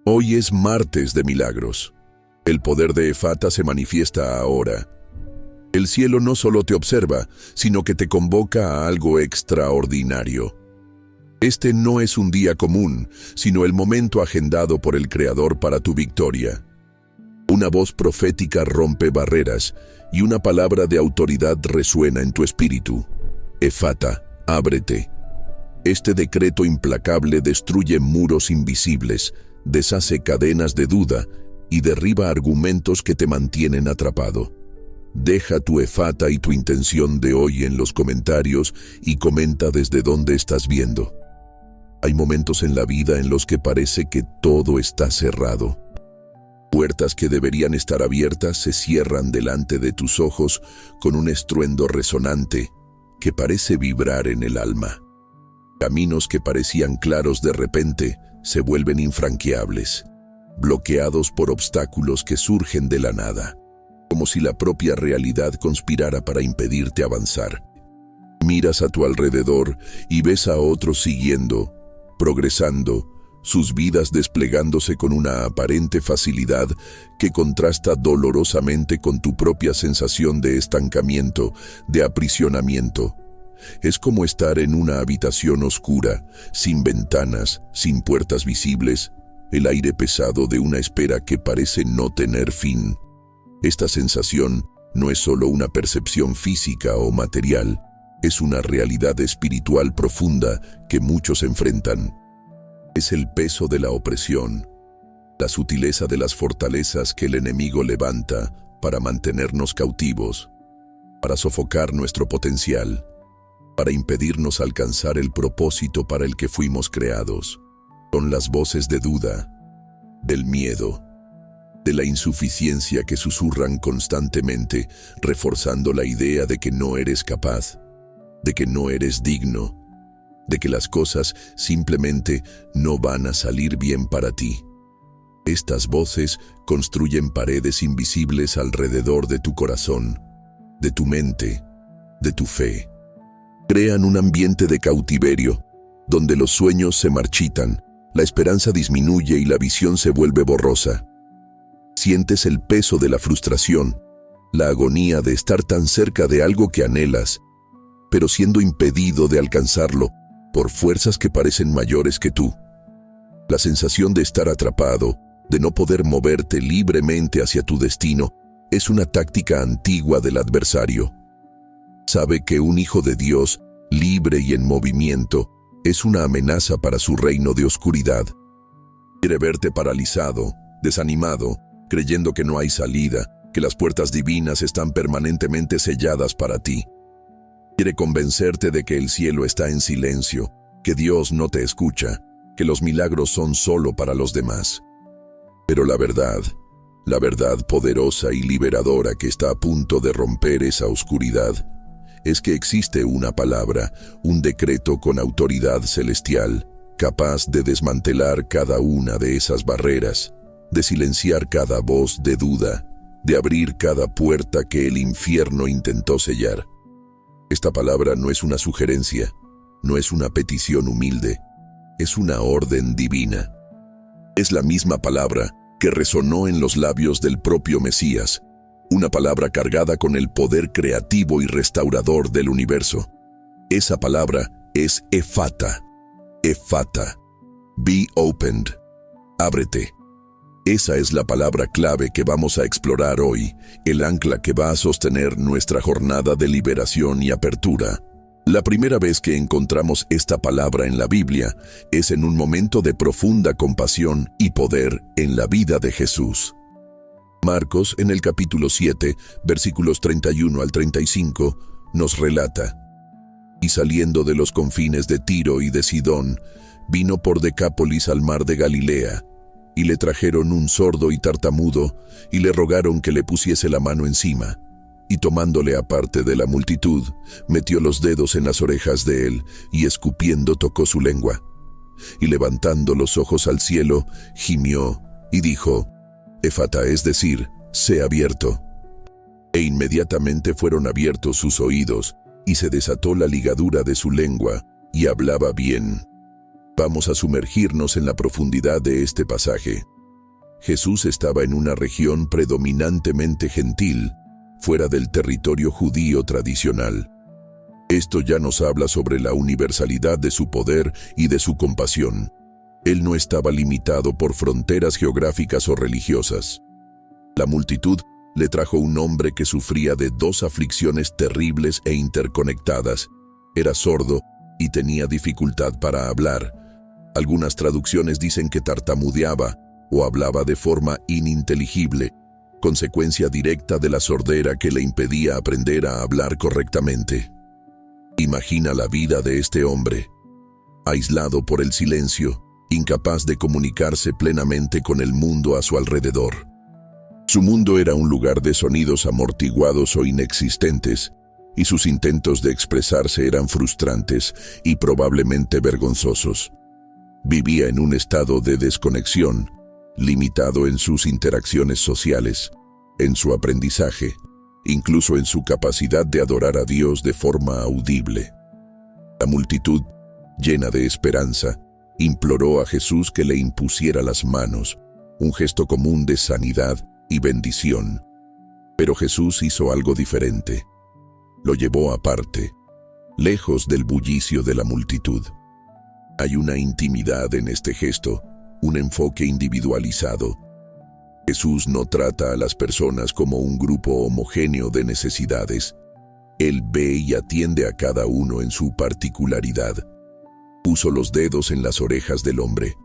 Hoy es martes de milagros. El poder de Efata se manifiesta ahora. El cielo no solo te observa, sino que te convoca a algo extraordinario. Este no es un día común, sino el momento agendado por el Creador para tu victoria. Una voz profética rompe barreras y una palabra de autoridad resuena en tu espíritu. Efata, ábrete. Este decreto implacable destruye muros invisibles, deshace cadenas de duda y derriba argumentos que te mantienen atrapado. Deja tu efata y tu intención de hoy en los comentarios y comenta desde dónde estás viendo. Hay momentos en la vida en los que parece que todo está cerrado. Puertas que deberían estar abiertas se cierran delante de tus ojos con un estruendo resonante que parece vibrar en el alma. Caminos que parecían claros de repente se vuelven infranqueables, bloqueados por obstáculos que surgen de la nada, como si la propia realidad conspirara para impedirte avanzar. Miras a tu alrededor y ves a otros siguiendo, progresando, sus vidas desplegándose con una aparente facilidad que contrasta dolorosamente con tu propia sensación de estancamiento, de aprisionamiento. Es como estar en una habitación oscura, sin ventanas, sin puertas visibles, el aire pesado de una espera que parece no tener fin. Esta sensación no es solo una percepción física o material, es una realidad espiritual profunda que muchos enfrentan. Es el peso de la opresión, la sutileza de las fortalezas que el enemigo levanta para mantenernos cautivos, para sofocar nuestro potencial, para impedirnos alcanzar el propósito para el que fuimos creados. Son las voces de duda, del miedo, de la insuficiencia que susurran constantemente, reforzando la idea de que no eres capaz, de que no eres digno, de que las cosas simplemente no van a salir bien para ti. Estas voces construyen paredes invisibles alrededor de tu corazón, de tu mente, de tu fe. Crean un ambiente de cautiverio, donde los sueños se marchitan, la esperanza disminuye y la visión se vuelve borrosa. Sientes el peso de la frustración, la agonía de estar tan cerca de algo que anhelas, pero siendo impedido de alcanzarlo por fuerzas que parecen mayores que tú. La sensación de estar atrapado, de no poder moverte libremente hacia tu destino, es una táctica antigua del adversario. Sabe que un hijo de Dios, libre y en movimiento, es una amenaza para su reino de oscuridad. Quiere verte paralizado, desanimado, creyendo que no hay salida, que las puertas divinas están permanentemente selladas para ti. Quiere convencerte de que el cielo está en silencio, que Dios no te escucha, que los milagros son solo para los demás. Pero la verdad poderosa y liberadora que está a punto de romper esa oscuridad, es que existe una palabra, un decreto con autoridad celestial, capaz de desmantelar cada una de esas barreras, de silenciar cada voz de duda, de abrir cada puerta que el infierno intentó sellar. Esta palabra no es una sugerencia, no es una petición humilde, es una orden divina. Es la misma palabra que resonó en los labios del propio Mesías, una palabra cargada con el poder creativo y restaurador del universo. Esa palabra es Efata. Efata. Be opened. Ábrete. Esa es la palabra clave que vamos a explorar hoy, el ancla que va a sostener nuestra jornada de liberación y apertura. La primera vez que encontramos esta palabra en la Biblia es en un momento de profunda compasión y poder en la vida de Jesús. Marcos, en el capítulo 7, versículos 31 al 35, nos relata: Y saliendo de los confines de Tiro y de Sidón, vino por Decápolis al mar de Galilea, y le trajeron un sordo y tartamudo, y le rogaron que le pusiese la mano encima. Y tomándole aparte de la multitud, metió los dedos en las orejas de él, y escupiendo tocó su lengua. Y levantando los ojos al cielo, gimió, y dijo: Efata, es decir, sé abierto. E inmediatamente fueron abiertos sus oídos, y se desató la ligadura de su lengua, y hablaba bien. Vamos a sumergirnos en la profundidad de este pasaje. Jesús estaba en una región predominantemente gentil, fuera del territorio judío tradicional. Esto ya nos habla sobre la universalidad de su poder y de su compasión. Él no estaba limitado por fronteras geográficas o religiosas. La multitud le trajo un hombre que sufría de dos aflicciones terribles e interconectadas. Era sordo y tenía dificultad para hablar. Algunas traducciones dicen que tartamudeaba o hablaba de forma ininteligible, consecuencia directa de la sordera que le impedía aprender a hablar correctamente. Imagina la vida de este hombre, aislado por el silencio, incapaz de comunicarse plenamente con el mundo a su alrededor. Su mundo era un lugar de sonidos amortiguados o inexistentes, y sus intentos de expresarse eran frustrantes y probablemente vergonzosos. Vivía en un estado de desconexión, limitado en sus interacciones sociales, en su aprendizaje, incluso en su capacidad de adorar a Dios de forma audible. La multitud, llena de esperanza, imploró a Jesús que le impusiera las manos, un gesto común de sanidad y bendición. Pero Jesús hizo algo diferente. Lo llevó aparte, lejos del bullicio de la multitud. Hay una intimidad en este gesto, un enfoque individualizado. Jesús no trata a las personas como un grupo homogéneo de necesidades. Él ve y atiende a cada uno en su particularidad. Puso los dedos en las orejas del hombre.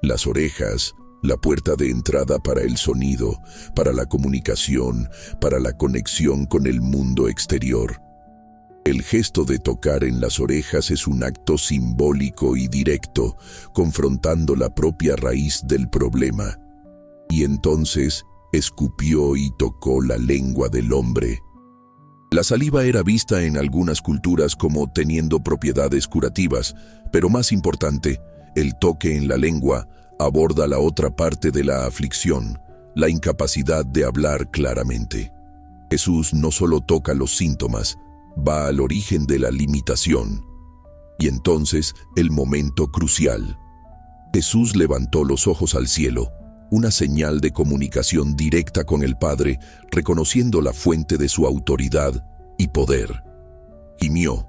Las orejas, la puerta de entrada para el sonido, para la comunicación, para la conexión con el mundo exterior. El gesto de tocar en las orejas es un acto simbólico y directo, confrontando la propia raíz del problema. Y entonces escupió y tocó la lengua del hombre. La saliva era vista en algunas culturas como teniendo propiedades curativas, pero más importante, el toque en la lengua aborda la otra parte de la aflicción, la incapacidad de hablar claramente. Jesús no solo toca los síntomas, va al origen de la limitación. Y entonces, el momento crucial. Jesús levantó los ojos al cielo, una señal de comunicación directa con el Padre, reconociendo la fuente de su autoridad y poder. Gimió.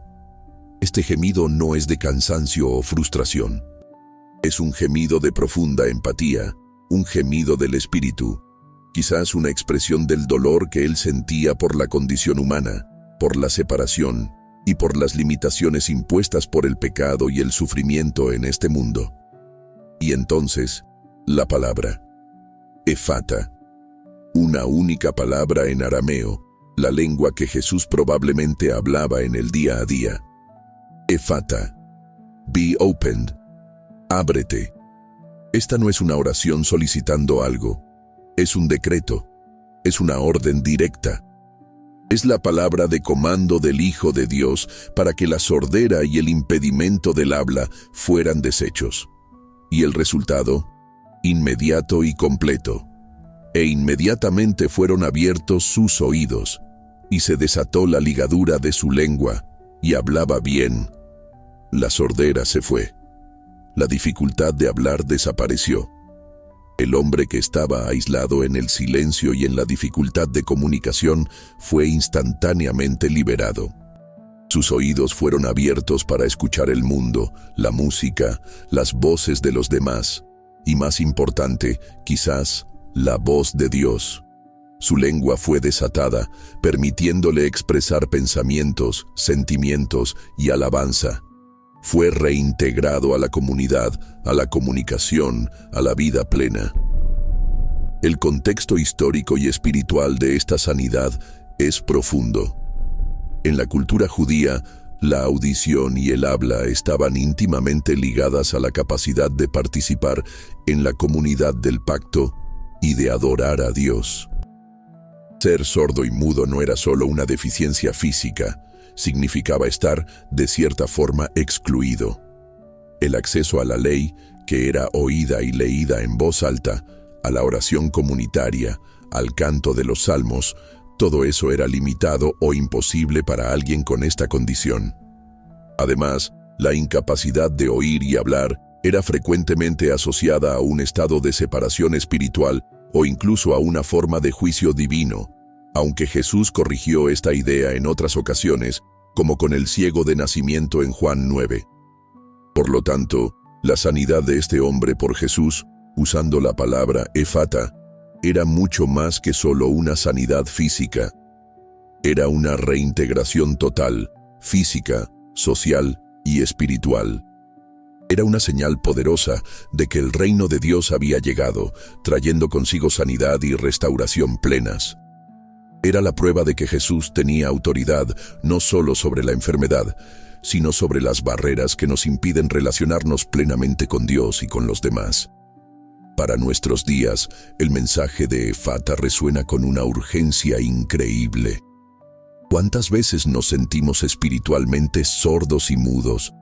Este gemido no es de cansancio o frustración. Es un gemido de profunda empatía, un gemido del espíritu, quizás una expresión del dolor que él sentía por la condición humana, por la separación y por las limitaciones impuestas por el pecado y el sufrimiento en este mundo. Y entonces, la palabra, Efata, una única palabra en arameo, la lengua que Jesús probablemente hablaba en el día a día. Efata, be opened, ábrete. Esta no es una oración solicitando algo, es un decreto, es una orden directa. Es la palabra de comando del Hijo de Dios para que la sordera y el impedimento del habla fueran deshechos. Y el resultado, inmediato y completo. E inmediatamente fueron abiertos sus oídos, y se desató la ligadura de su lengua, y hablaba bien. La sordera se fue. La dificultad de hablar desapareció. El hombre que estaba aislado en el silencio y en la dificultad de comunicación fue instantáneamente liberado. Sus oídos fueron abiertos para escuchar el mundo, la música, las voces de los demás, y más importante, quizás, la voz de Dios. Su lengua fue desatada, permitiéndole expresar pensamientos, sentimientos y alabanza. Fue reintegrado a la comunidad, a la comunicación, a la vida plena. El contexto histórico y espiritual de esta sanidad es profundo. En la cultura judía, la audición y el habla estaban íntimamente ligadas a la capacidad de participar en la comunidad del pacto y de adorar a Dios. Ser sordo y mudo no era solo una deficiencia física, significaba estar, de cierta forma, excluido. El acceso a la ley, que era oída y leída en voz alta, a la oración comunitaria, al canto de los salmos, todo eso era limitado o imposible para alguien con esta condición. Además, la incapacidad de oír y hablar era frecuentemente asociada a un estado de separación espiritual o incluso a una forma de juicio divino, aunque Jesús corrigió esta idea en otras ocasiones, como con el ciego de nacimiento en Juan 9. Por lo tanto, la sanidad de este hombre por Jesús, usando la palabra efata, era mucho más que solo una sanidad física. Era una reintegración total, física, social y espiritual. Era una señal poderosa de que el reino de Dios había llegado, trayendo consigo sanidad y restauración plenas. Era la prueba de que Jesús tenía autoridad no solo sobre la enfermedad, sino sobre las barreras que nos impiden relacionarnos plenamente con Dios y con los demás. Para nuestros días, el mensaje de Efata resuena con una urgencia increíble. ¿Cuántas veces nos sentimos espiritualmente sordos y mudos?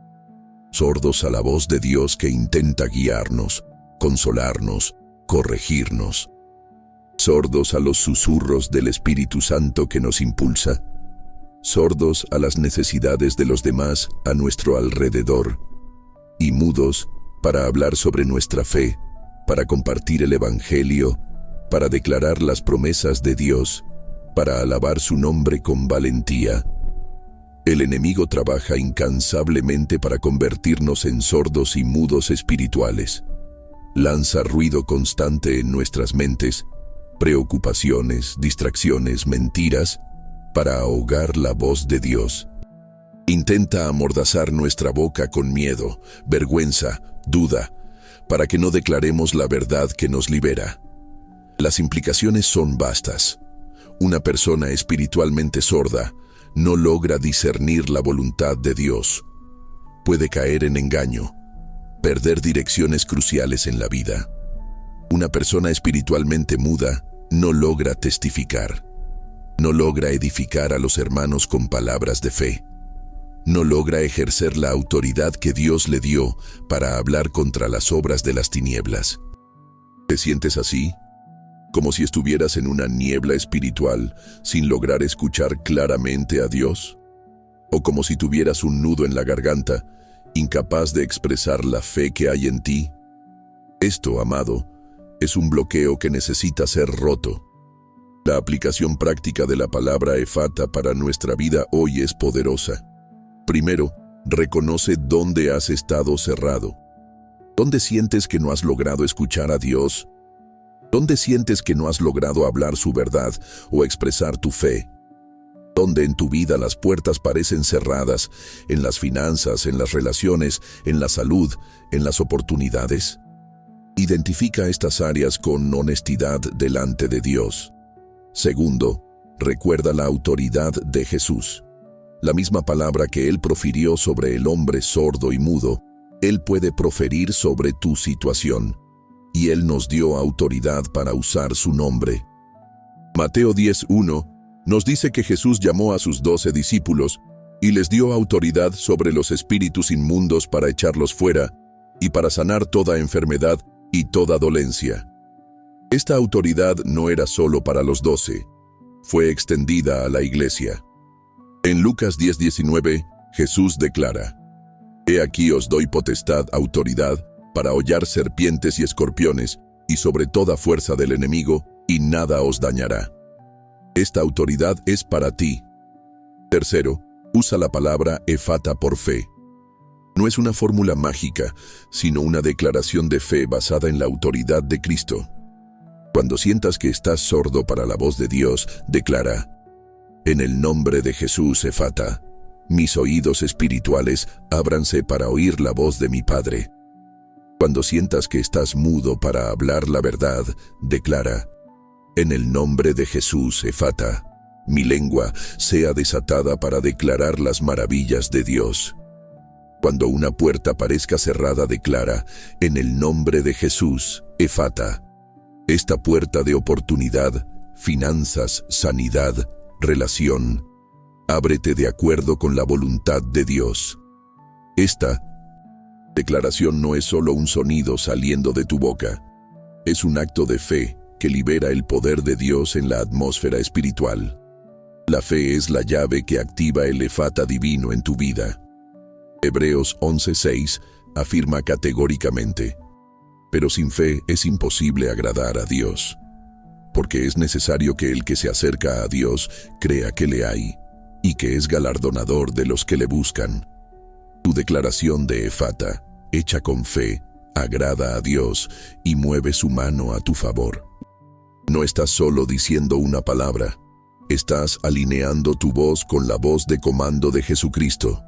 Sordos a la voz de Dios que intenta guiarnos, consolarnos, corregirnos. Sordos a los susurros del Espíritu Santo que nos impulsa. Sordos a las necesidades de los demás a nuestro alrededor. Y mudos para hablar sobre nuestra fe, para compartir el Evangelio, para declarar las promesas de Dios, para alabar su nombre con valentía. El enemigo trabaja incansablemente para convertirnos en sordos y mudos espirituales. Lanza ruido constante en nuestras mentes, preocupaciones, distracciones, mentiras, para ahogar la voz de Dios. Intenta amordazar nuestra boca con miedo, vergüenza, duda, para que no declaremos la verdad que nos libera. Las implicaciones son vastas. Una persona espiritualmente sorda no logra discernir la voluntad de Dios. Puede caer en engaño, perder direcciones cruciales en la vida. Una persona espiritualmente muda no logra testificar. No logra edificar a los hermanos con palabras de fe. No logra ejercer la autoridad que Dios le dio para hablar contra las obras de las tinieblas. ¿Te sientes así? ¿Como si estuvieras en una niebla espiritual sin lograr escuchar claramente a Dios? ¿O como si tuvieras un nudo en la garganta, incapaz de expresar la fe que hay en ti? Esto, amado, es un bloqueo que necesita ser roto. La aplicación práctica de la palabra efata para nuestra vida hoy es poderosa. Primero, reconoce dónde has estado cerrado. ¿Dónde sientes que no has logrado escuchar a Dios? ¿Dónde sientes que no has logrado hablar su verdad o expresar tu fe? ¿Dónde en tu vida las puertas parecen cerradas? ¿En las finanzas, en las relaciones, en la salud, en las oportunidades? Identifica estas áreas con honestidad delante de Dios. Segundo, recuerda la autoridad de Jesús. La misma palabra que Él profirió sobre el hombre sordo y mudo, Él puede proferir sobre tu situación. Y Él nos dio autoridad para usar su nombre. Mateo 10:1 nos dice que Jesús llamó a sus 12 discípulos y les dio autoridad sobre los espíritus inmundos para echarlos fuera y para sanar toda enfermedad y toda dolencia. Esta autoridad no era solo para los 12, fue extendida a la iglesia. En Lucas 10:19, Jesús declara: «He aquí os doy potestad, autoridad, para hollar serpientes y escorpiones, y sobre toda fuerza del enemigo, y nada os dañará». Esta autoridad es para ti. Tercero, usa la palabra efata por fe. No es una fórmula mágica, sino una declaración de fe basada en la autoridad de Cristo. Cuando sientas que estás sordo para la voz de Dios, declara: «En el nombre de Jesús, efata, mis oídos espirituales ábranse para oír la voz de mi Padre». Cuando sientas que estás mudo para hablar la verdad, declara: «En el nombre de Jesús, efata, mi lengua sea desatada para declarar las maravillas de Dios». Cuando una puerta parezca cerrada, declara: «En el nombre de Jesús, efata». Esta puerta de oportunidad, finanzas, sanidad, relación, ábrete de acuerdo con la voluntad de Dios. Esta declaración no es solo un sonido saliendo de tu boca. Es un acto de fe que libera el poder de Dios en la atmósfera espiritual. La fe es la llave que activa el efata divino en tu vida. Hebreos 11:6 afirma categóricamente: pero sin fe es imposible agradar a Dios, porque es necesario que el que se acerca a Dios crea que le hay, y que es galardonador de los que le buscan. Tu declaración de Efata, hecha con fe, agrada a Dios y mueve su mano a tu favor. No estás solo diciendo una palabra, estás alineando tu voz con la voz de comando de Jesucristo.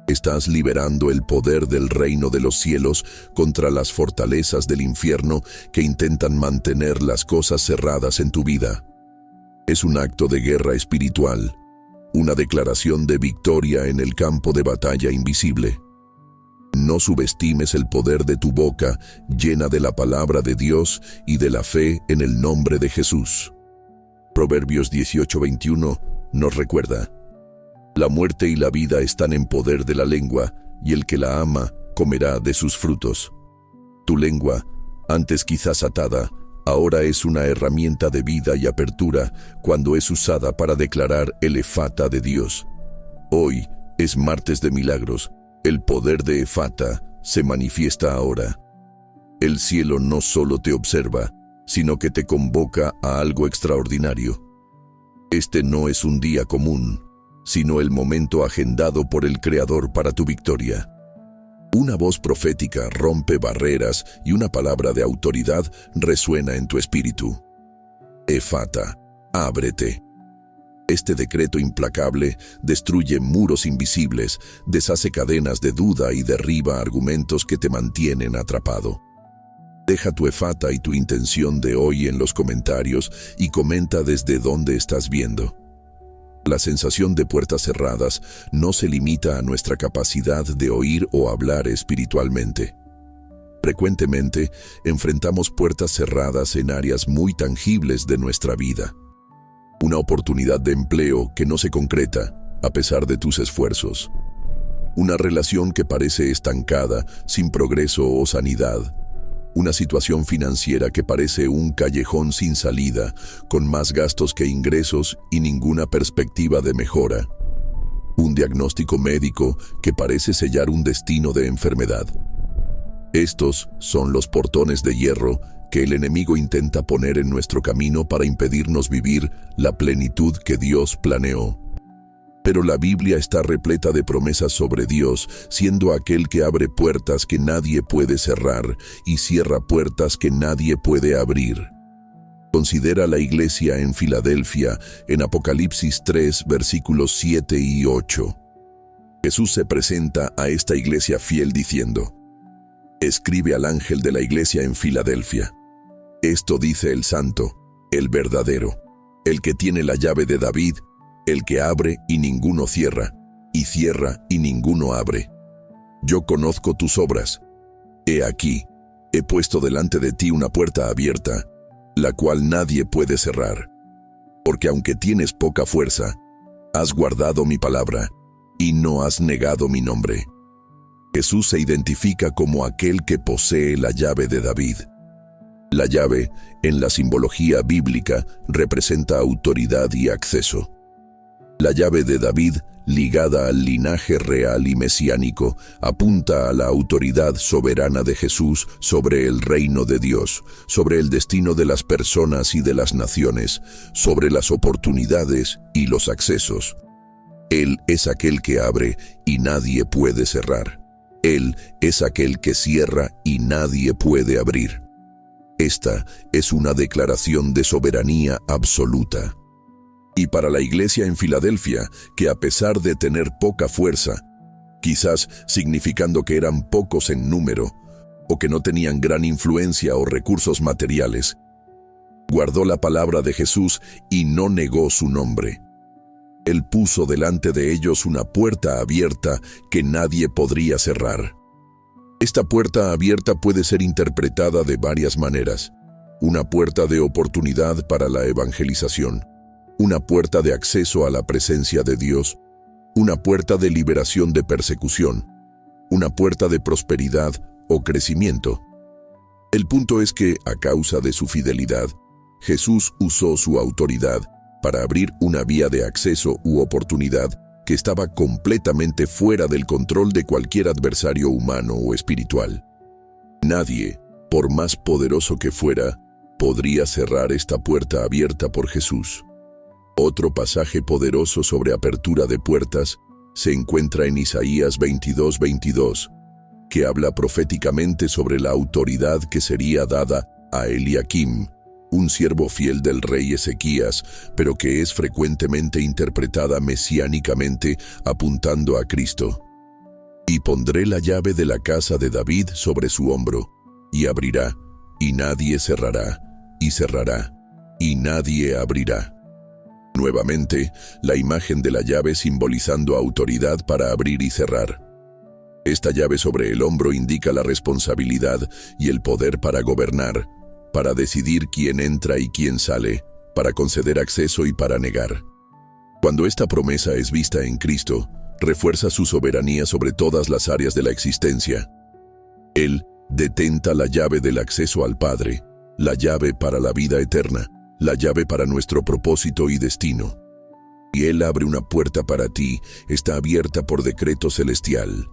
Estás liberando el poder del reino de los cielos contra las fortalezas del infierno que intentan mantener las cosas cerradas en tu vida. Es un acto de guerra espiritual, una declaración de victoria en el campo de batalla invisible. No subestimes el poder de tu boca llena de la palabra de Dios y de la fe en el nombre de Jesús. Proverbios 18:21 nos recuerda: la muerte y la vida están en poder de la lengua, y el que la ama comerá de sus frutos. Tu lengua, antes quizás atada, ahora es una herramienta de vida y apertura cuando es usada para declarar el Efata de Dios. Hoy es martes de milagros. El poder de Efata se manifiesta ahora. El cielo no solo te observa, sino que te convoca a algo extraordinario. Este no es un día común, sino el momento agendado por el Creador para tu victoria. Una voz profética rompe barreras y una palabra de autoridad resuena en tu espíritu. Efata, ábrete. Este decreto implacable destruye muros invisibles, deshace cadenas de duda y derriba argumentos que te mantienen atrapado. Deja tu Efata y tu intención de hoy en los comentarios y comenta desde dónde estás viendo. La sensación de puertas cerradas no se limita a nuestra capacidad de oír o hablar espiritualmente. Frecuentemente enfrentamos puertas cerradas en áreas muy tangibles de nuestra vida. Una oportunidad de empleo que no se concreta a pesar de tus esfuerzos. Una relación que parece estancada, sin progreso o sanidad. Una situación financiera que parece un callejón sin salida, con más gastos que ingresos y ninguna perspectiva de mejora. Un diagnóstico médico que parece sellar un destino de enfermedad. Estos son los portones de hierro que el enemigo intenta poner en nuestro camino para impedirnos vivir la plenitud que Dios planeó. Pero la Biblia está repleta de promesas sobre Dios, siendo aquel que abre puertas que nadie puede cerrar y cierra puertas que nadie puede abrir. Considera la iglesia en Filadelfia en Apocalipsis 3, versículos 7 y 8. Jesús se presenta a esta iglesia fiel diciendo: escribe al ángel de la iglesia en Filadelfia. Esto dice el santo, el verdadero, el que tiene la llave de David, el que abre y ninguno cierra, y cierra y ninguno abre. Yo conozco tus obras. He aquí, he puesto delante de ti una puerta abierta, la cual nadie puede cerrar. Porque aunque tienes poca fuerza, has guardado mi palabra, y no has negado mi nombre. Jesús se identifica como aquel que posee la llave de David. La llave, en la simbología bíblica, representa autoridad y acceso. La llave de David, ligada al linaje real y mesiánico, apunta a la autoridad soberana de Jesús sobre el reino de Dios, sobre el destino de las personas y de las naciones, sobre las oportunidades y los accesos. Él es aquel que abre y nadie puede cerrar. Él es aquel que cierra y nadie puede abrir. Esta es una declaración de soberanía absoluta. Y para la iglesia en Filadelfia, que a pesar de tener poca fuerza, quizás significando que eran pocos en número, o que no tenían gran influencia o recursos materiales, guardó la palabra de Jesús y no negó su nombre. Él puso delante de ellos una puerta abierta que nadie podría cerrar. Esta puerta abierta puede ser interpretada de varias maneras. Una puerta de oportunidad para la evangelización. Una puerta de acceso a la presencia de Dios. Una puerta de liberación de persecución. Una puerta de prosperidad o crecimiento. El punto es que, a causa de su fidelidad, Jesús usó su autoridad para abrir una vía de acceso u oportunidad que estaba completamente fuera del control de cualquier adversario humano o espiritual. Nadie, por más poderoso que fuera, podría cerrar esta puerta abierta por Jesús. Otro pasaje poderoso sobre apertura de puertas se encuentra en Isaías 22:22, que habla proféticamente sobre la autoridad que sería dada a Eliakim, un siervo fiel del rey Ezequías, pero que es frecuentemente interpretada mesiánicamente apuntando a Cristo. Y pondré la llave de la casa de David sobre su hombro, y abrirá, y nadie cerrará, y cerrará, y nadie abrirá. Nuevamente, la imagen de la llave simbolizando autoridad para abrir y cerrar. Esta llave sobre el hombro indica la responsabilidad y el poder para gobernar, para decidir quién entra y quién sale, para conceder acceso y para negar. Cuando esta promesa es vista en Cristo, refuerza su soberanía sobre todas las áreas de la existencia. Él detenta la llave del acceso al Padre, la llave para la vida eterna, la llave para nuestro propósito y destino. Si Él abre una puerta para ti, está abierta por decreto celestial.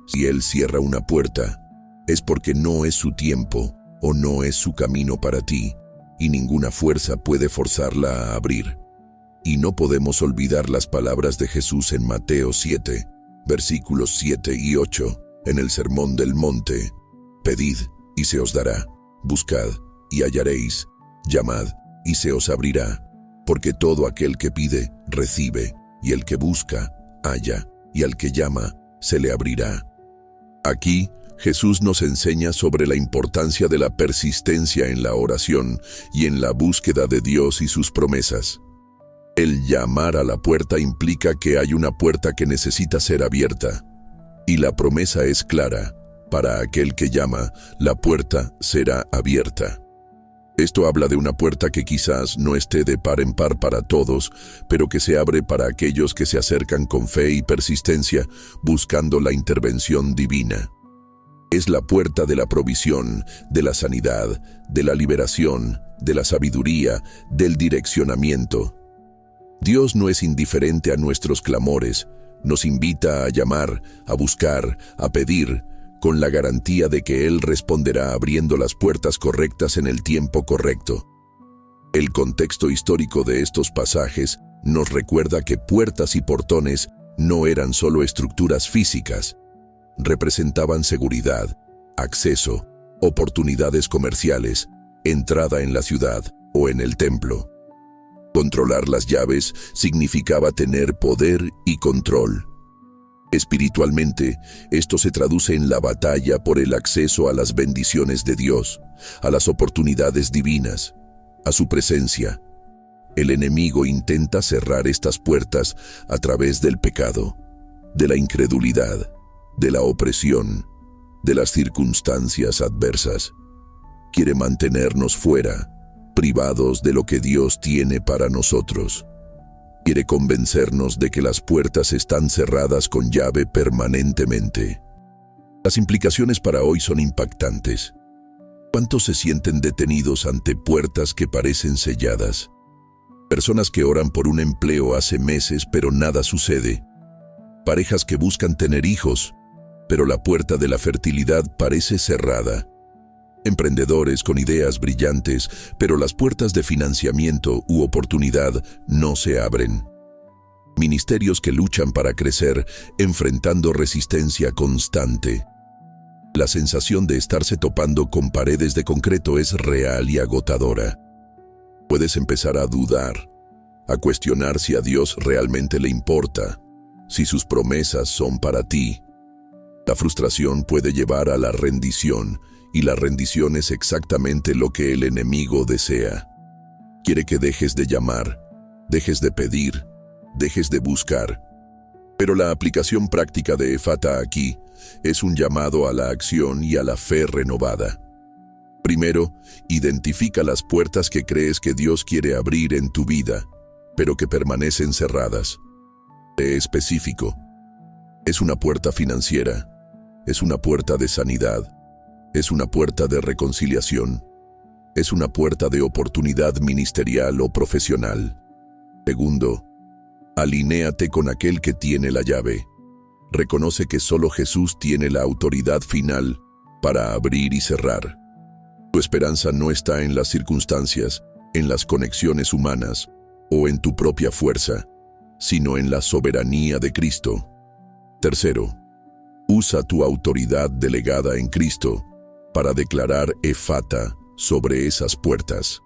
Si Él cierra una puerta, es porque no es su tiempo o no es su camino para ti, y ninguna fuerza puede forzarla a abrir. Y no podemos olvidar las palabras de Jesús en Mateo 7, versículos 7 y 8, en el Sermón del Monte. Pedid, y se os dará. Buscad, y hallaréis. Llamad, y se os abrirá. Porque todo aquel que pide, recibe, y el que busca, halla, y al que llama, se le abrirá. Aquí, Jesús nos enseña sobre la importancia de la persistencia en la oración y en la búsqueda de Dios y sus promesas. El llamar a la puerta implica que hay una puerta que necesita ser abierta. Y la promesa es clara: para aquel que llama, la puerta será abierta. Esto habla de una puerta que quizás no esté de par en par para todos, pero que se abre para aquellos que se acercan con fe y persistencia, buscando la intervención divina. Es la puerta de la provisión, de la sanidad, de la liberación, de la sabiduría, del direccionamiento. Dios no es indiferente a nuestros clamores, nos invita a llamar, a buscar, a pedir, con la garantía de que Él responderá abriendo las puertas correctas en el tiempo correcto. El contexto histórico de estos pasajes nos recuerda que puertas y portones no eran solo estructuras físicas, representaban seguridad, acceso, oportunidades comerciales, entrada en la ciudad o en el templo. Controlar las llaves significaba tener poder y control. Espiritualmente, esto se traduce en la batalla por el acceso a las bendiciones de Dios, a las oportunidades divinas, a su presencia. El enemigo intenta cerrar estas puertas a través del pecado, de la incredulidad, de la opresión, de las circunstancias adversas. Quiere mantenernos fuera, privados de lo que Dios tiene para nosotros. Quiere convencernos de que las puertas están cerradas con llave permanentemente. Las implicaciones para hoy son impactantes. ¿Cuántos se sienten detenidos ante puertas que parecen selladas? Personas que oran por un empleo hace meses pero nada sucede. Parejas que buscan tener hijos, pero la puerta de la fertilidad parece cerrada. Emprendedores con ideas brillantes, pero las puertas de financiamiento u oportunidad no se abren. Ministerios que luchan para crecer, enfrentando resistencia constante. La sensación de estarse topando con paredes de concreto es real y agotadora. Puedes empezar a dudar, a cuestionar si a Dios realmente le importa, si sus promesas son para ti. La frustración puede llevar a la rendición, y la rendición es exactamente lo que el enemigo desea. Quiere que dejes de llamar, dejes de pedir, dejes de buscar. Pero la aplicación práctica de Efata aquí es un llamado a la acción y a la fe renovada. Primero, identifica las puertas que crees que Dios quiere abrir en tu vida, pero que permanecen cerradas. Sé específico. Es una puerta financiera, es una puerta de sanidad, es una puerta de reconciliación, es una puerta de oportunidad ministerial o profesional. Segundo, Alinéate con aquel que tiene la llave. Reconoce que solo Jesús tiene la autoridad final para abrir y cerrar. Tu esperanza no está en las circunstancias, en las conexiones humanas o en tu propia fuerza, sino en la soberanía de Cristo. Tercero, usa tu autoridad delegada en Cristo para declarar Efata sobre esas puertas.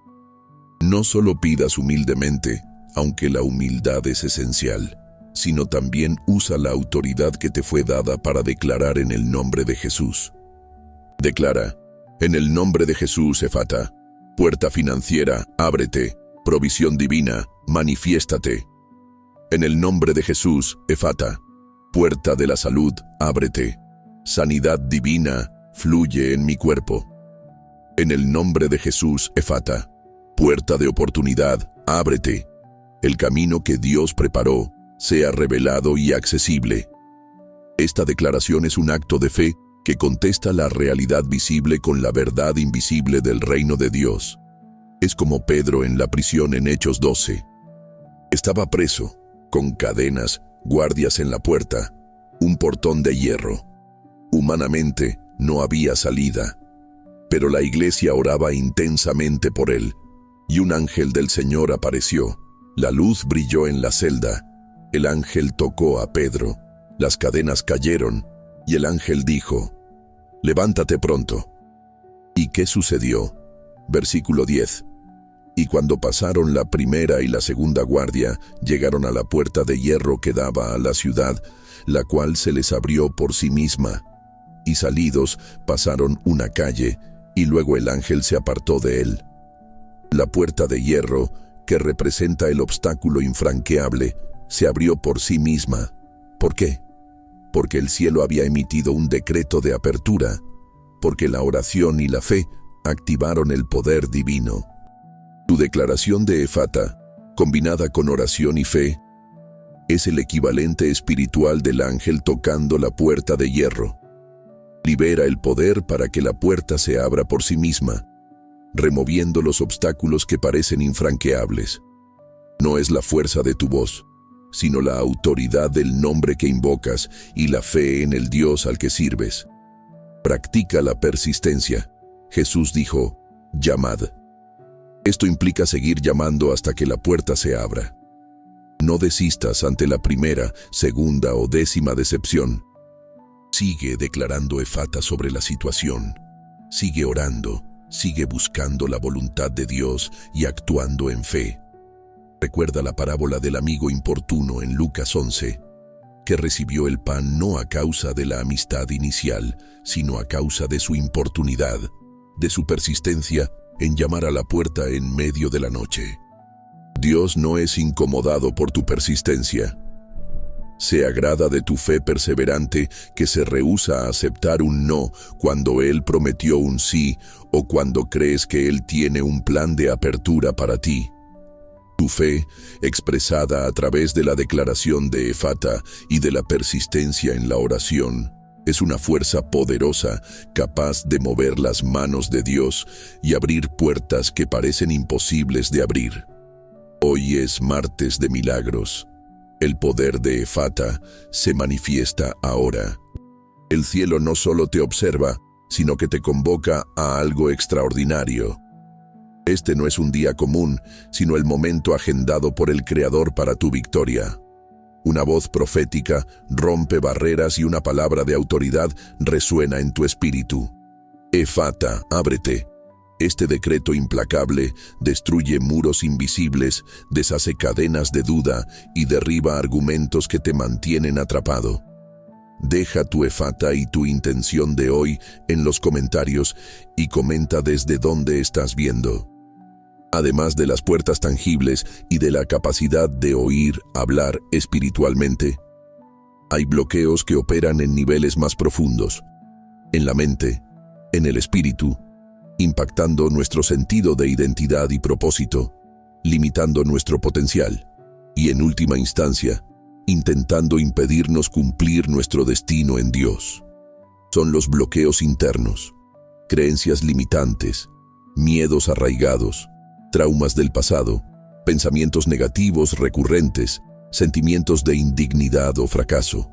No solo pidas humildemente, aunque la humildad es esencial, sino también usa la autoridad que te fue dada para declarar en el nombre de Jesús. Declara, en el nombre de Jesús, Efata, puerta financiera, ábrete, provisión divina, manifiéstate. En el nombre de Jesús, Efata, puerta de la salud, ábrete, sanidad divina, fluye en mi cuerpo. En el nombre de Jesús, Efata, puerta de oportunidad, ábrete, el camino que Dios preparó sea revelado y accesible. Esta declaración es un acto de fe que contesta la realidad visible con la verdad invisible del reino de Dios. Es como Pedro en la prisión en Hechos 12. Estaba preso, con cadenas, guardias en la puerta, un portón de hierro. Humanamente no había salida, pero la iglesia oraba intensamente por él, y un ángel del Señor apareció. La luz brilló en la celda. El ángel tocó a Pedro, las cadenas cayeron, y el ángel dijo, «Levántate pronto». ¿Y qué sucedió? Versículo 10. Y cuando pasaron la primera y la segunda guardia, llegaron a la puerta de hierro que daba a la ciudad, la cual se les abrió por sí misma. Y salidos, pasaron una calle, y luego el ángel se apartó de él. La puerta de hierro, que representa el obstáculo infranqueable, se abrió por sí misma. ¿Por qué? Porque el cielo había emitido un decreto de apertura, porque la oración y la fe activaron el poder divino. Tu declaración de Efata, combinada con oración y fe, es el equivalente espiritual del ángel tocando la puerta de hierro. Libera el poder para que la puerta se abra por sí misma, removiendo los obstáculos que parecen infranqueables. No es la fuerza de tu voz, sino la autoridad del nombre que invocas y la fe en el Dios al que sirves. Practica la persistencia. Jesús dijo, llamad. Esto implica seguir llamando hasta que la puerta se abra. No desistas ante la primera, segunda o 10ª decepción. Sigue declarando Efata sobre la situación. Sigue orando, sigue buscando la voluntad de Dios y actuando en fe. Recuerda la parábola del amigo importuno en Lucas 11, que recibió el pan no a causa de la amistad inicial, sino a causa de su importunidad, de su persistencia en llamar a la puerta en medio de la noche. Dios no es incomodado por tu persistencia. Se agrada de tu fe perseverante que se rehúsa a aceptar un no cuando Él prometió un sí o cuando crees que Él tiene un plan de apertura para ti. Tu fe, expresada a través de la declaración de Efata y de la persistencia en la oración, es una fuerza poderosa capaz de mover las manos de Dios y abrir puertas que parecen imposibles de abrir. Hoy es martes de milagros. El poder de Efata se manifiesta ahora. El cielo no solo te observa, sino que te convoca a algo extraordinario. Este no es un día común, sino el momento agendado por el Creador para tu victoria. Una voz profética rompe barreras y una palabra de autoridad resuena en tu espíritu. Efata, ábrete. Este decreto implacable destruye muros invisibles, deshace cadenas de duda y derriba argumentos que te mantienen atrapado. Deja tu Efata y tu intención de hoy en los comentarios y comenta desde dónde estás viendo. Además de las puertas tangibles y de la capacidad de oír, hablar espiritualmente, hay bloqueos que operan en niveles más profundos, en la mente, en el espíritu, impactando nuestro sentido de identidad y propósito, limitando nuestro potencial y, en última instancia, intentando impedirnos cumplir nuestro destino en Dios. Son los bloqueos internos, creencias limitantes, miedos arraigados, traumas del pasado, pensamientos negativos recurrentes sentimientos de indignidad o fracaso.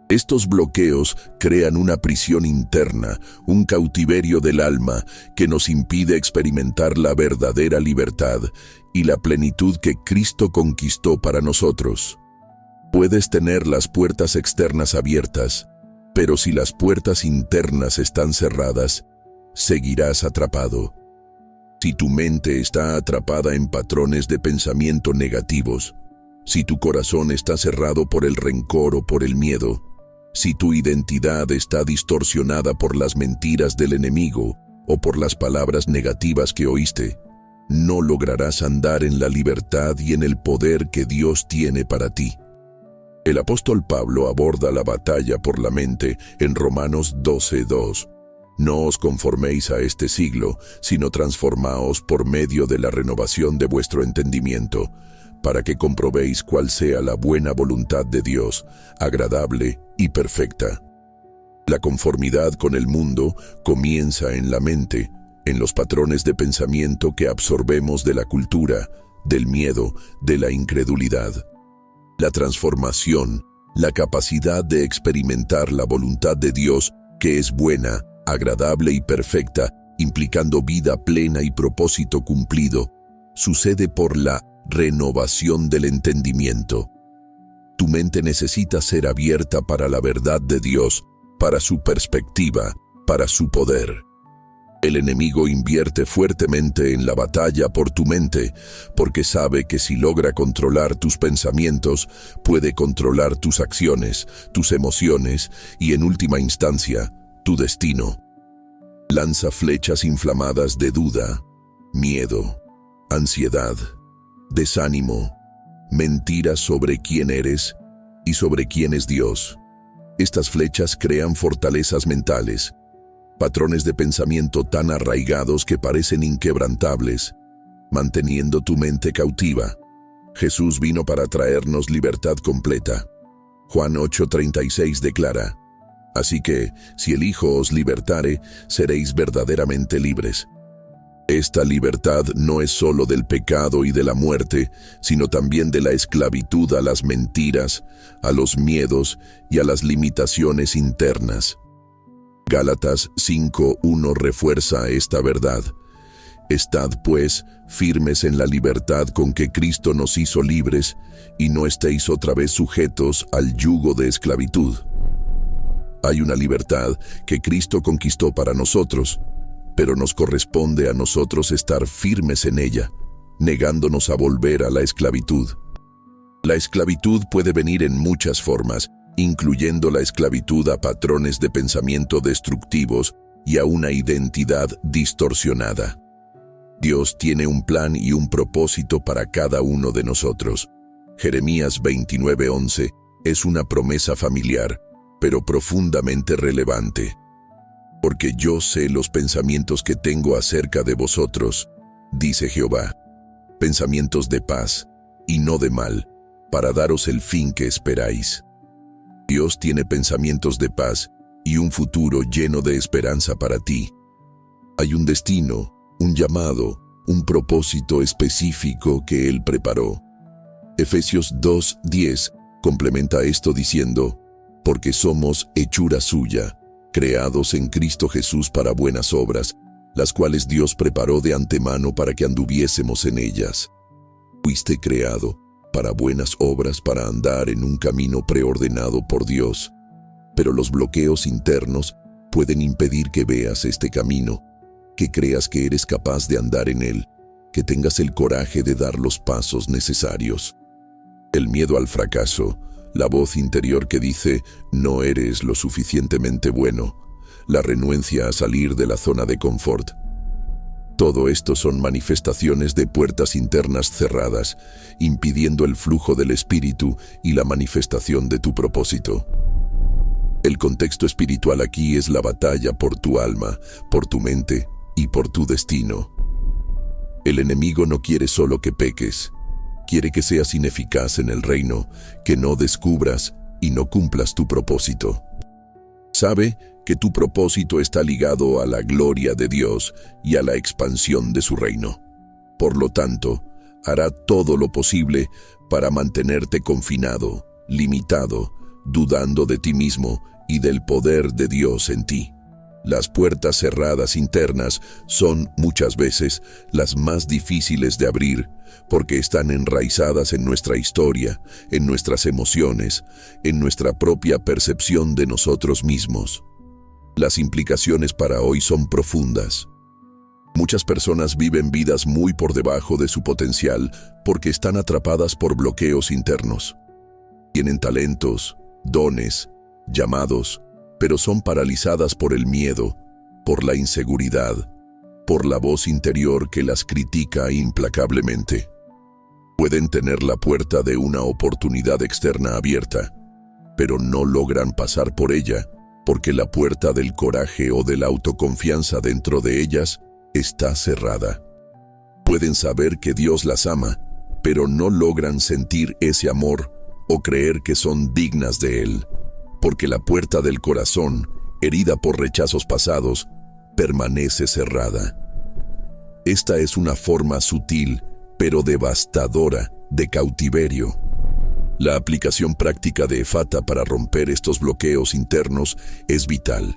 Estos bloqueos crean una prisión interna, un cautiverio del alma que nos impide experimentar la verdadera libertad y la plenitud que Cristo conquistó para nosotros. Puedes tener las puertas externas abiertas, pero si las puertas internas están cerradas, seguirás atrapado. Si tu mente está atrapada en patrones de pensamiento negativos, si tu corazón está cerrado por el rencor o por el miedo, si tu identidad está distorsionada por las mentiras del enemigo o por las palabras negativas que oíste, no lograrás andar en la libertad y en el poder que Dios tiene para ti. El apóstol Pablo aborda la batalla por la mente en Romanos 12:2. No os conforméis a este siglo, sino transformaos por medio de la renovación de vuestro entendimiento, para que comprobéis cuál sea la buena voluntad de Dios, agradable y perfecta. La conformidad con el mundo comienza en la mente, en los patrones de pensamiento que absorbemos de la cultura, del miedo, de la incredulidad. La transformación, la capacidad de experimentar la voluntad de Dios, que es buena, agradable y perfecta, implicando vida plena y propósito cumplido, sucede por la renovación del entendimiento. Tu mente necesita ser abierta para la verdad de Dios, para su perspectiva, para su poder. El enemigo invierte fuertemente en la batalla por tu mente, porque sabe que si logra controlar tus pensamientos, puede controlar tus acciones, tus emociones y, en última instancia, tu destino. Lanza flechas inflamadas de duda, miedo, ansiedad, desánimo, mentiras sobre quién eres y sobre quién es Dios. Estas flechas crean fortalezas mentales, patrones de pensamiento tan arraigados que parecen inquebrantables, manteniendo tu mente cautiva. Jesús vino para traernos libertad completa. Juan 8:36 declara: Así que, si el Hijo os libertare, seréis verdaderamente libres. Esta libertad no es solo del pecado y de la muerte, sino también de la esclavitud a las mentiras, a los miedos y a las limitaciones internas. Gálatas 5:1 refuerza esta verdad. Estad, pues, firmes en la libertad con que Cristo nos hizo libres, y no estéis otra vez sujetos al yugo de esclavitud. Hay una libertad que Cristo conquistó para nosotros, pero nos corresponde a nosotros estar firmes en ella, negándonos a volver a la esclavitud. La esclavitud puede venir en muchas formas, incluyendo la esclavitud a patrones de pensamiento destructivos y a una identidad distorsionada. Dios tiene un plan y un propósito para cada uno de nosotros. Jeremías 29:11 es una promesa familiar, pero profundamente relevante. Porque yo sé los pensamientos que tengo acerca de vosotros, dice Jehová, pensamientos de paz y no de mal, para daros el fin que esperáis. Dios tiene pensamientos de paz y un futuro lleno de esperanza para ti. Hay un destino, un llamado, un propósito específico que Él preparó. Efesios 2:10 complementa esto diciendo: porque somos hechura suya, creados en Cristo Jesús para buenas obras, las cuales Dios preparó de antemano para que anduviésemos en ellas. Fuiste creado para buenas obras, para andar en un camino preordenado por Dios, pero los bloqueos internos pueden impedir que veas este camino, que creas que eres capaz de andar en él, que tengas el coraje de dar los pasos necesarios. El miedo al fracaso, la voz interior que dice, no eres lo suficientemente bueno, la renuencia a salir de la zona de confort. Todo esto son manifestaciones de puertas internas cerradas, impidiendo el flujo del espíritu y la manifestación de tu propósito. El contexto espiritual aquí es la batalla por tu alma, por tu mente y por tu destino. El enemigo no quiere solo que peques, quiere que seas ineficaz en el reino, que no descubras y no cumplas tu propósito. Sabe que tu propósito está ligado a la gloria de Dios y a la expansión de su reino. Por lo tanto, hará todo lo posible para mantenerte confinado, limitado, dudando de ti mismo y del poder de Dios en ti. Las puertas cerradas internas son, muchas veces, las más difíciles de abrir, porque están enraizadas en nuestra historia, en nuestras emociones, en nuestra propia percepción de nosotros mismos. Las implicaciones para hoy son profundas. Muchas personas viven vidas muy por debajo de su potencial porque están atrapadas por bloqueos internos. Tienen talentos, dones, llamados, pero son paralizadas por el miedo, por la inseguridad, por la voz interior que las critica implacablemente. Pueden tener la puerta de una oportunidad externa abierta, pero no logran pasar por ella porque la puerta del coraje o de la autoconfianza dentro de ellas está cerrada. Pueden saber que Dios las ama, pero no logran sentir ese amor o creer que son dignas de Él, porque la puerta del corazón, herida por rechazos pasados, permanece cerrada. Esta es una forma sutil, pero devastadora, de cautiverio. La aplicación práctica de Efata para romper estos bloqueos internos es vital.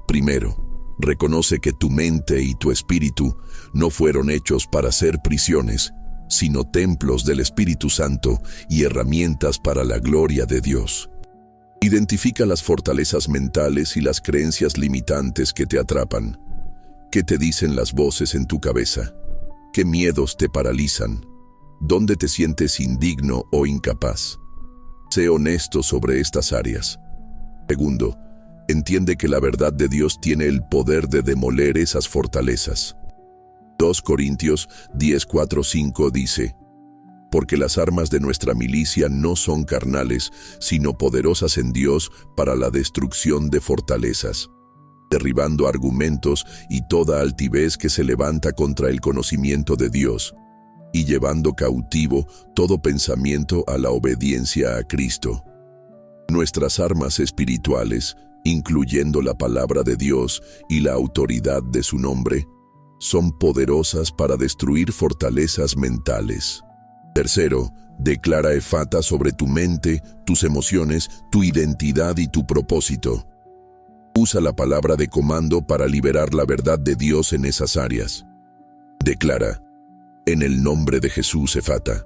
Primero, reconoce que tu mente y tu espíritu no fueron hechos para ser prisiones, sino templos del Espíritu Santo y herramientas para la gloria de Dios. Identifica las fortalezas mentales y las creencias limitantes que te atrapan. ¿Qué te dicen las voces en tu cabeza? ¿Qué miedos te paralizan? ¿Dónde te sientes indigno o incapaz? Sé honesto sobre estas áreas. Segundo, entiende que la verdad de Dios tiene el poder de demoler esas fortalezas. 2 Corintios 10:4-5 dice: porque las armas de nuestra milicia no son carnales, sino poderosas en Dios para la destrucción de fortalezas, derribando argumentos y toda altivez que se levanta contra el conocimiento de Dios, y llevando cautivo todo pensamiento a la obediencia a Cristo. Nuestras armas espirituales, incluyendo la palabra de Dios y la autoridad de su nombre, son poderosas para destruir fortalezas mentales. Tercero, declara Efata sobre tu mente, tus emociones, tu identidad y tu propósito. Usa la palabra de comando para liberar la verdad de Dios en esas áreas. Declara: en el nombre de Jesús, Efata,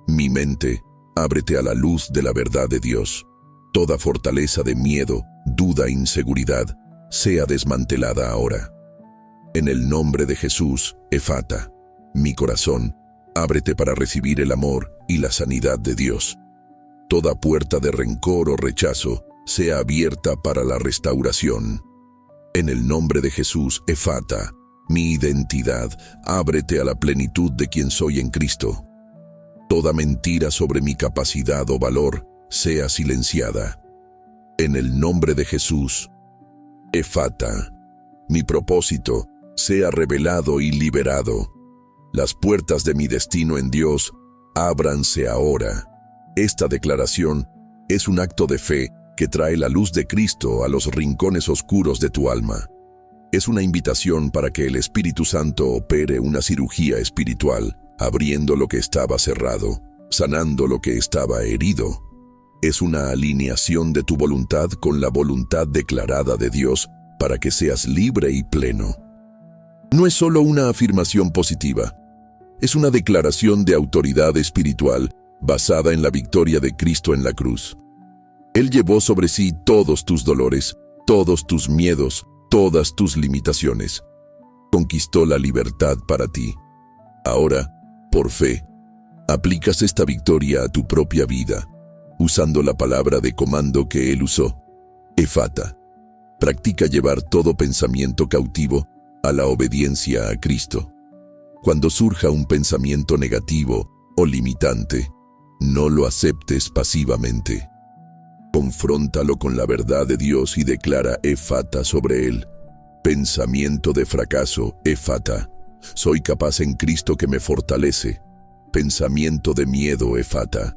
mi mente, ábrete a la luz de la verdad de Dios. Toda fortaleza de miedo, duda e inseguridad sea desmantelada ahora. En el nombre de Jesús, Efata, mi corazón, ábrete para recibir el amor y la sanidad de Dios. Toda puerta de rencor o rechazo sea abierta para la restauración. En el nombre de Jesús, Efata, mi identidad, ábrete a la plenitud de quien soy en Cristo. Toda mentira sobre mi capacidad o valor sea silenciada. En el nombre de Jesús, Efata, mi propósito sea revelado y liberado. Las puertas de mi destino en Dios, ábranse ahora. Esta declaración es un acto de fe que trae la luz de Cristo a los rincones oscuros de tu alma. Es una invitación para que el Espíritu Santo opere una cirugía espiritual, abriendo lo que estaba cerrado, sanando lo que estaba herido. Es una alineación de tu voluntad con la voluntad declarada de Dios para que seas libre y pleno. No es solo una afirmación positiva, es una declaración de autoridad espiritual basada en la victoria de Cristo en la cruz. Él llevó sobre sí todos tus dolores, todos tus miedos, todas tus limitaciones. Conquistó la libertad para ti. Ahora, por fe, aplicas esta victoria a tu propia vida, usando la palabra de comando que Él usó, Efata. Practica llevar todo pensamiento cautivo a la obediencia a Cristo. Cuando surja un pensamiento negativo o limitante, no lo aceptes pasivamente. Confróntalo con la verdad de Dios y declara Efata sobre él. Pensamiento de fracaso, Efata. Soy capaz en Cristo que me fortalece. Pensamiento de miedo, Efata.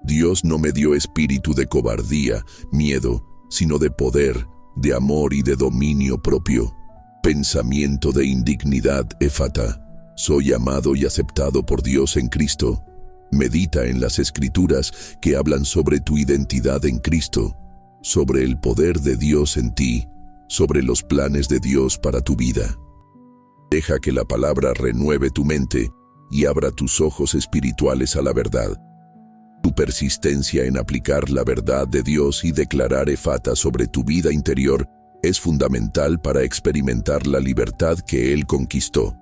Dios no me dio espíritu de cobardía, miedo, sino de poder, de amor y de dominio propio. Pensamiento de indignidad, Efata. Soy amado y aceptado por Dios en Cristo. Medita en las Escrituras que hablan sobre tu identidad en Cristo, sobre el poder de Dios en ti, sobre los planes de Dios para tu vida. Deja que la palabra renueve tu mente y abra tus ojos espirituales a la verdad. Tu persistencia en aplicar la verdad de Dios y declarar Efata sobre tu vida interior es fundamental para experimentar la libertad que Él conquistó.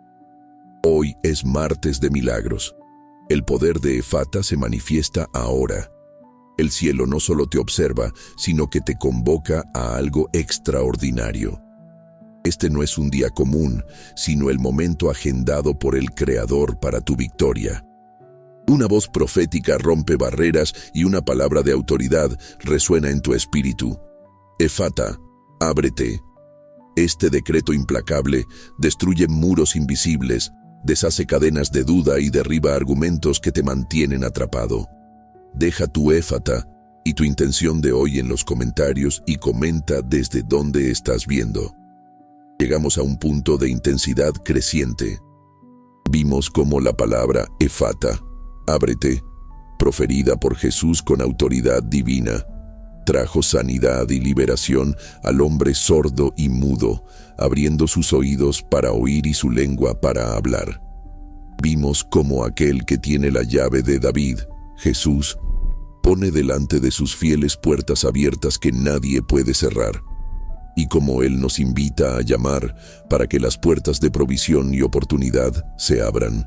Hoy es martes de milagros. El poder de Efata se manifiesta ahora. El cielo no solo te observa, sino que te convoca a algo extraordinario. Este no es un día común, sino el momento agendado por el Creador para tu victoria. Una voz profética rompe barreras y una palabra de autoridad resuena en tu espíritu. Efata, ábrete. Este decreto implacable destruye muros invisibles, deshace cadenas de duda y derriba argumentos que te mantienen atrapado. Deja tu Efata y tu intención de hoy en los comentarios y comenta desde dónde estás viendo. Llegamos a un punto de intensidad creciente. Vimos cómo la palabra Efata, ábrete, proferida por Jesús con autoridad divina, trajo sanidad y liberación al hombre sordo y mudo, abriendo sus oídos para oír y su lengua para hablar. Vimos cómo aquel que tiene la llave de David, Jesús, pone delante de sus fieles puertas abiertas que nadie puede cerrar, y cómo Él nos invita a llamar para que las puertas de provisión y oportunidad se abran.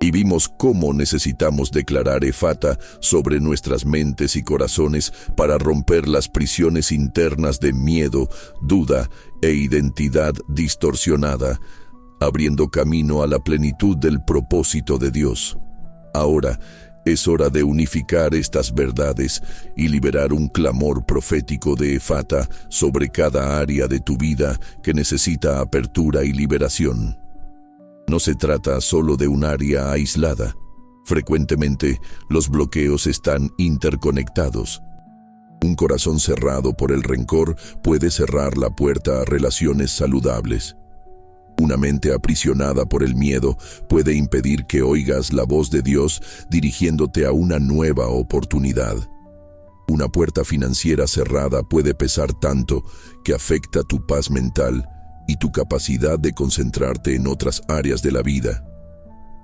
Y vimos cómo necesitamos declarar Efata sobre nuestras mentes y corazones para romper las prisiones internas de miedo, duda e identidad distorsionada, abriendo camino a la plenitud del propósito de Dios. Ahora es hora de unificar estas verdades y liberar un clamor profético de Efata sobre cada área de tu vida que necesita apertura y liberación. No se trata solo de un área aislada. Frecuentemente, los bloqueos están interconectados. Un corazón cerrado por el rencor puede cerrar la puerta a relaciones saludables. Una mente aprisionada por el miedo puede impedir que oigas la voz de Dios dirigiéndote a una nueva oportunidad. Una puerta financiera cerrada puede pesar tanto que afecta tu paz mental y tu capacidad de concentrarte en otras áreas de la vida.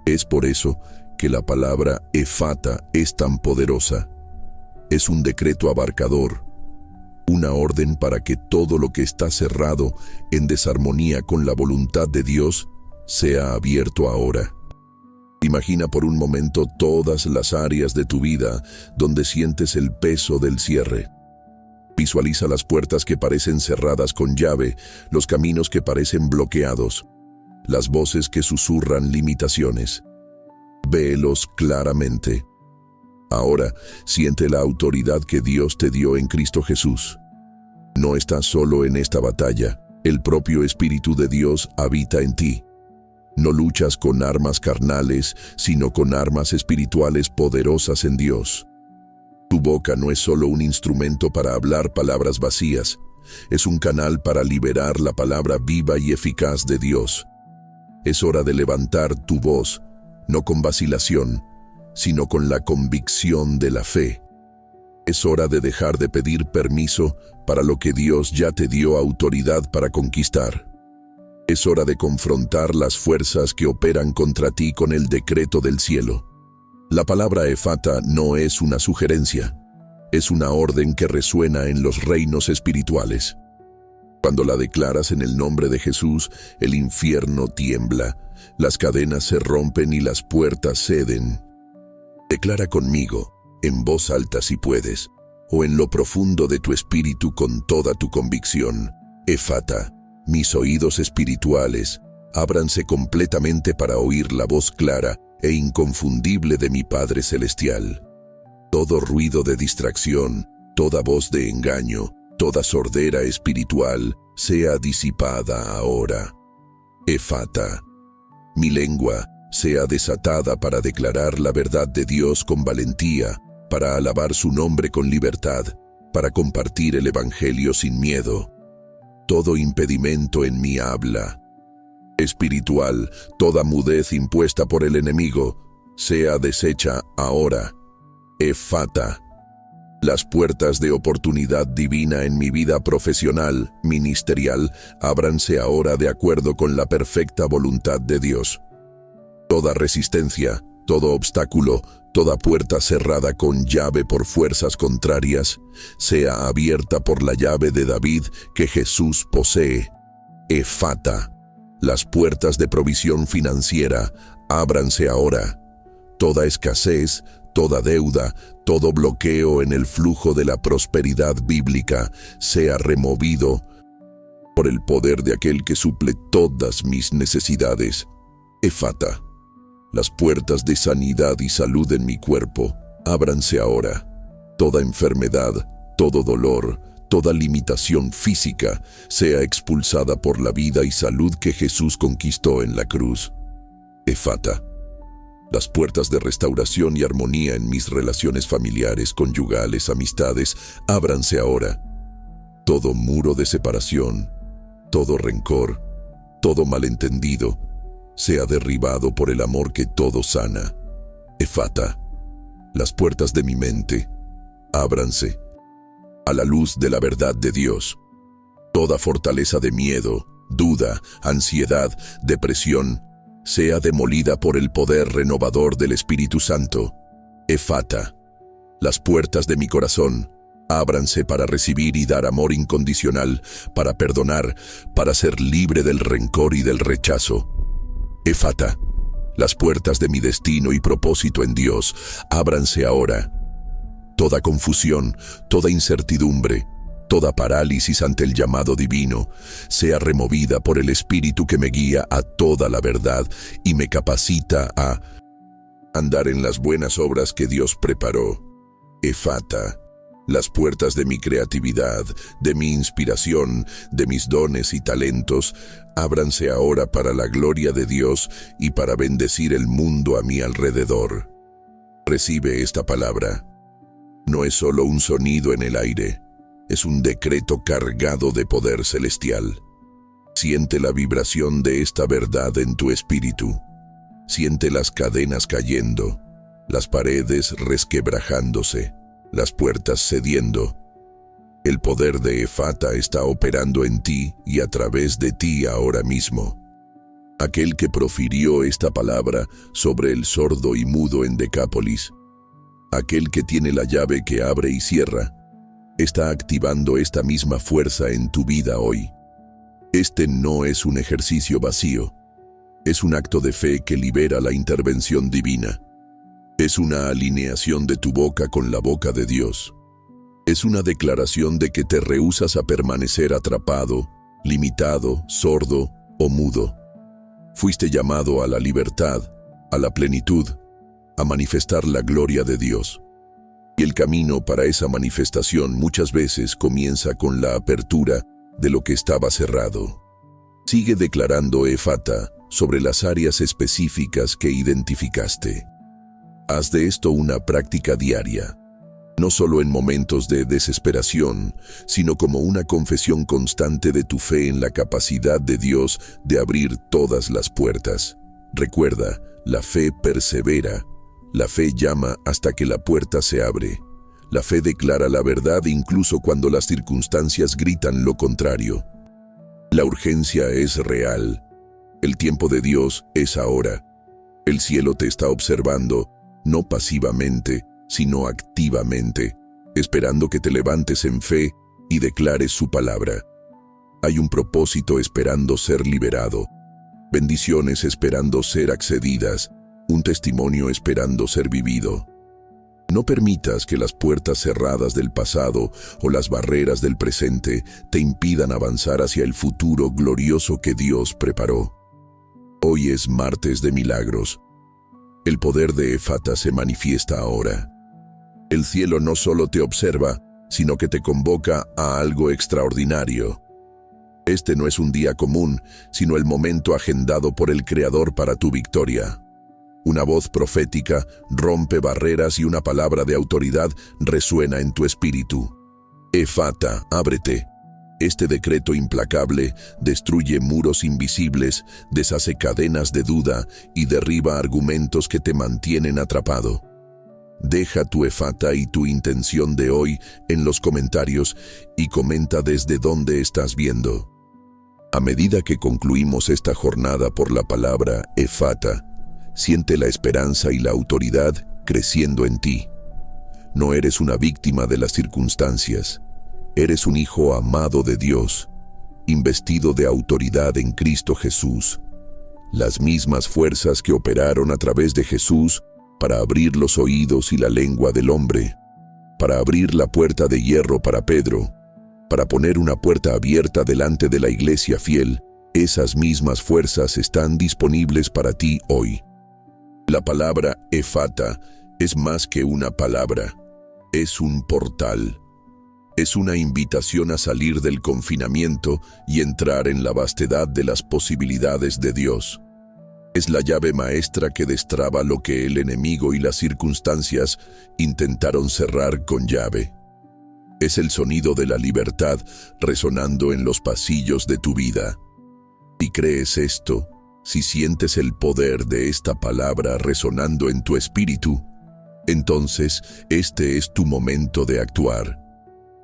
Es por eso que la palabra Efata es tan poderosa. Es un decreto abarcador, una orden para que todo lo que está cerrado en desarmonía con la voluntad de Dios sea abierto ahora. Imagina por un momento todas las áreas de tu vida donde sientes el peso del cierre. Visualiza las puertas que parecen cerradas con llave, los caminos que parecen bloqueados, las voces que susurran limitaciones. Véelos claramente. Ahora, siente la autoridad que Dios te dio en Cristo Jesús. No estás solo en esta batalla, el propio Espíritu de Dios habita en ti. No luchas con armas carnales, sino con armas espirituales poderosas en Dios. Tu boca no es solo un instrumento para hablar palabras vacías, es un canal para liberar la palabra viva y eficaz de Dios. Es hora de levantar tu voz, no con vacilación, sino con la convicción de la fe. Es hora de dejar de pedir permiso para lo que Dios ya te dio autoridad para conquistar. Es hora de confrontar las fuerzas que operan contra ti con el decreto del cielo. La palabra Efata no es una sugerencia, es una orden que resuena en los reinos espirituales. Cuando la declaras en el nombre de Jesús, el infierno tiembla, las cadenas se rompen y las puertas ceden. Declara conmigo, en voz alta si puedes, o en lo profundo de tu espíritu con toda tu convicción. Efata, mis oídos espirituales, ábranse completamente para oír la voz clara e inconfundible de mi Padre Celestial. Todo ruido de distracción, toda voz de engaño, toda sordera espiritual, sea disipada ahora. Efata, mi lengua sea desatada para declarar la verdad de Dios con valentía, para alabar su nombre con libertad, para compartir el Evangelio sin miedo. Todo impedimento en mi habla, espiritual, toda mudez impuesta por el enemigo, sea deshecha ahora. Efata. Las puertas de oportunidad divina en mi vida profesional, ministerial, ábranse ahora de acuerdo con la perfecta voluntad de Dios. Toda resistencia, todo obstáculo, toda puerta cerrada con llave por fuerzas contrarias, sea abierta por la llave de David que Jesús posee. Efata. Las puertas de provisión financiera, ábranse ahora. Toda escasez, toda deuda, todo bloqueo en el flujo de la prosperidad bíblica sea removido por el poder de aquel que suple todas mis necesidades. Efata. Las puertas de sanidad y salud en mi cuerpo, ábranse ahora. Toda enfermedad, todo dolor, toda limitación física sea expulsada por la vida y salud que Jesús conquistó en la cruz. Efata. Las puertas de restauración y armonía en mis relaciones familiares, conyugales, amistades, ábranse ahora. Todo muro de separación, todo rencor, todo malentendido, sea derribado por el amor que todo sana. Efata. Las puertas de mi mente, ábranse a la luz de la verdad de Dios. Toda fortaleza de miedo, duda, ansiedad, depresión, sea demolida por el poder renovador del Espíritu Santo. Efata. Las puertas de mi corazón, ábranse para recibir y dar amor incondicional, para perdonar, para ser libre del rencor y del rechazo. Efata. Las puertas de mi destino y propósito en Dios, ábranse ahora. Toda confusión, toda incertidumbre, toda parálisis ante el llamado divino, sea removida por el Espíritu que me guía a toda la verdad y me capacita a andar en las buenas obras que Dios preparó. Efata. Las puertas de mi creatividad, de mi inspiración, de mis dones y talentos, ábranse ahora para la gloria de Dios y para bendecir el mundo a mi alrededor. Recibe esta palabra. No es solo un sonido en el aire, es un decreto cargado de poder celestial. Siente la vibración de esta verdad en tu espíritu. Siente las cadenas cayendo, las paredes resquebrajándose, las puertas cediendo. El poder de Efata está operando en ti y a través de ti ahora mismo. Aquel que profirió esta palabra sobre el sordo y mudo en Decápolis, aquel que tiene la llave que abre y cierra, está activando esta misma fuerza en tu vida hoy. Este no es un ejercicio vacío, es un acto de fe que libera la intervención divina. Es una alineación de tu boca con la boca de Dios. Es una declaración de que te rehúsas a permanecer atrapado, limitado, sordo o mudo. Fuiste llamado a la libertad, a la plenitud, a manifestar la gloria de Dios. Y el camino para esa manifestación muchas veces comienza con la apertura de lo que estaba cerrado. Sigue declarando Efata sobre las áreas específicas que identificaste. Haz de esto una práctica diaria, no solo en momentos de desesperación, sino como una confesión constante de tu fe en la capacidad de Dios de abrir todas las puertas. Recuerda, la fe persevera, la fe llama hasta que la puerta se abre. La fe declara la verdad incluso cuando las circunstancias gritan lo contrario. La urgencia es real. El tiempo de Dios es ahora. El cielo te está observando, no pasivamente, sino activamente, esperando que te levantes en fe y declares su palabra. Hay un propósito esperando ser liberado, bendiciones esperando ser accedidas, un testimonio esperando ser vivido. No permitas que las puertas cerradas del pasado o las barreras del presente te impidan avanzar hacia el futuro glorioso que Dios preparó. Hoy es martes de milagros. El poder de Efata se manifiesta ahora. El cielo no solo te observa, sino que te convoca a algo extraordinario. Este no es un día común, sino el momento agendado por el Creador para tu victoria. Una voz profética rompe barreras y una palabra de autoridad resuena en tu espíritu. Efata, ábrete. Este decreto implacable destruye muros invisibles, deshace cadenas de duda y derriba argumentos que te mantienen atrapado. Deja tu efata y tu intención de hoy en los comentarios y comenta desde dónde estás viendo. A medida que concluimos esta jornada por la palabra efata, siente la esperanza y la autoridad creciendo en ti. No eres una víctima de las circunstancias. Eres un hijo amado de Dios, investido de autoridad en Cristo Jesús. Las mismas fuerzas que operaron a través de Jesús para abrir los oídos y la lengua del hombre, para abrir la puerta de hierro para Pedro, para poner una puerta abierta delante de la iglesia fiel, esas mismas fuerzas están disponibles para ti hoy. La palabra efata es más que una palabra, es un portal. Es una invitación a salir del confinamiento y entrar en la vastedad de las posibilidades de Dios. Es la llave maestra que destraba lo que el enemigo y las circunstancias intentaron cerrar con llave. Es el sonido de la libertad resonando en los pasillos de tu vida. Si crees esto, si sientes el poder de esta palabra resonando en tu espíritu, entonces este es tu momento de actuar.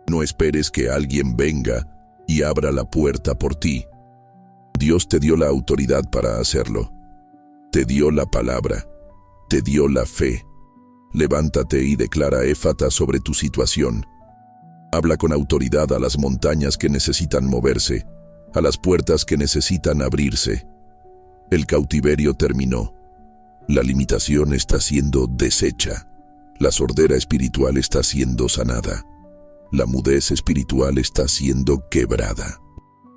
No esperes que alguien venga y abra la puerta por ti. Dios te dio la autoridad para hacerlo. Te dio la palabra. Te dio la fe. Levántate y declara éfata sobre tu situación. Habla con autoridad a las montañas que necesitan moverse, a las puertas que necesitan abrirse. El cautiverio terminó. La limitación está siendo deshecha. La sordera espiritual está siendo sanada. La mudez espiritual está siendo quebrada.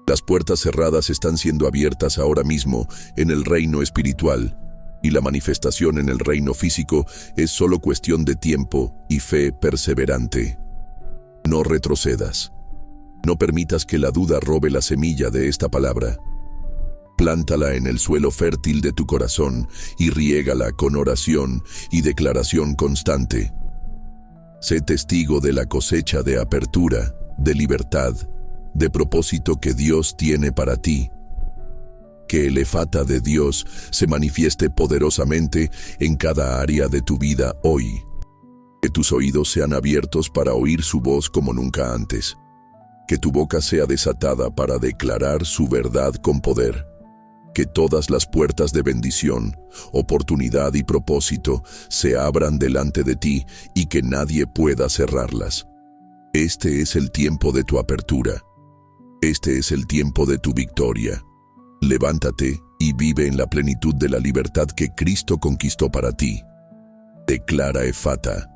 Las puertas cerradas están siendo abiertas ahora mismo en el reino espiritual, y la manifestación en el reino físico es solo cuestión de tiempo y fe perseverante. No retrocedas. No permitas que la duda robe la semilla de esta palabra. Plántala en el suelo fértil de tu corazón y riégala con oración y declaración constante. Sé testigo de la cosecha de apertura, de libertad, de propósito que Dios tiene para ti. Que el efata de Dios se manifieste poderosamente en cada área de tu vida hoy. Que tus oídos sean abiertos para oír su voz como nunca antes. Que tu boca sea desatada para declarar su verdad con poder. Que todas las puertas de bendición, oportunidad y propósito se abran delante de ti y que nadie pueda cerrarlas. Este es el tiempo de tu apertura. Este es el tiempo de tu victoria. Levántate y vive en la plenitud de la libertad que Cristo conquistó para ti. Declara efata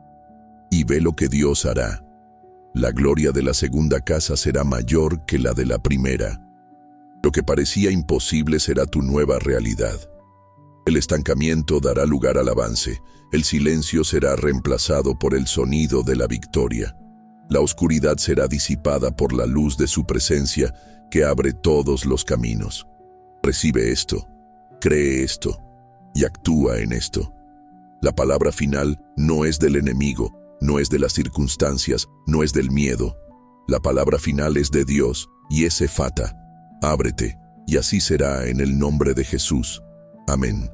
y ve lo que Dios hará. La gloria de la segunda casa será mayor que la de la primera. Lo que parecía imposible será tu nueva realidad. El estancamiento dará lugar al avance. El silencio será reemplazado por el sonido de la victoria. La oscuridad será disipada por la luz de su presencia que abre todos los caminos. Recibe esto, cree esto y actúa en esto. La palabra final no es del enemigo, no es de las circunstancias, no es del miedo. La palabra final es de Dios y es efata. Ábrete, y así será en el nombre de Jesús. Amén.